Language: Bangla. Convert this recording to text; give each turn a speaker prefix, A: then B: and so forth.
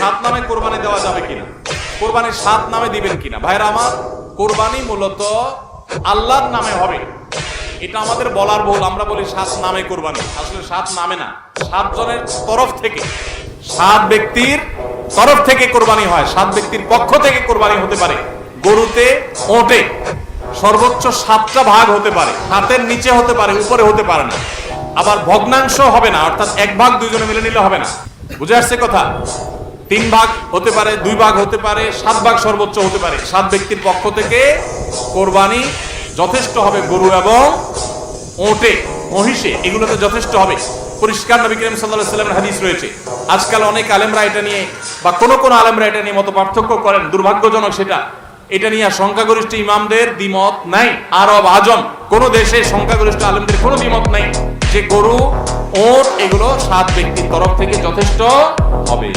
A: সাত নামে কোরবানি দেওয়া যাবে কিনা, কোরবানি সাত নামে দিবেন কিনা? ভাইরা আমার, কোরবানি মূলত আল্লাহর নামে হবে, এটা আমাদের বলার ভুল। আমরা বলি সাত নামে কোরবানি, আসলে সাত নামে না, সাত জনের তরফ থেকে, সাত ব্যক্তির তরফ থেকে কোরবানি হয়, সাত ব্যক্তির পক্ষ থেকে কোরবানি হতে পারে। গরুতে, ওটে সর্বোচ্চ সাতটা ভাগ হতে পারে, হাতের নিচে হতে পারে, উপরে হতে পারে না। আবার ভগ্নাংশ হবে না, অর্থাৎ এক ভাগ দুইজনে মিলে নিলে হবে না। বুঝে আসছে কথা? তিন ভাগ হতে পারে, দুই ভাগ হতে পারে, সাত ভাগ সর্বোচ্চ হতে পারে। সাত ব্যক্তির পক্ষ থেকে কোরবানি যথেষ্ট হবে। গরু এবং ওটে, মহিষে, এগুলোতে যথেষ্ট হবে। পরিষ্কার নবী করিম সাল্লাল্লাহু আলাইহি ওয়াসাল্লামের হাদিস রয়েছে। আজকাল অনেক আলেমরা এটা নিয়ে, বা কোন আলেমরা এটা নিয়ে মত পার্থক্য করেন, দুর্ভাগ্যজনক সেটা। এটা নিয়ে সংখ্যাগরিষ্ঠ ইমামদের দ্বিমত নাই। আরব, আজম কোন দেশে সংখ্যাগরিষ্ঠ আলেমদের কোনো দ্বিমত নাই যে গরু, ওট এগুলো সাত ব্যক্তির তরফ থেকে যথেষ্ট হবে।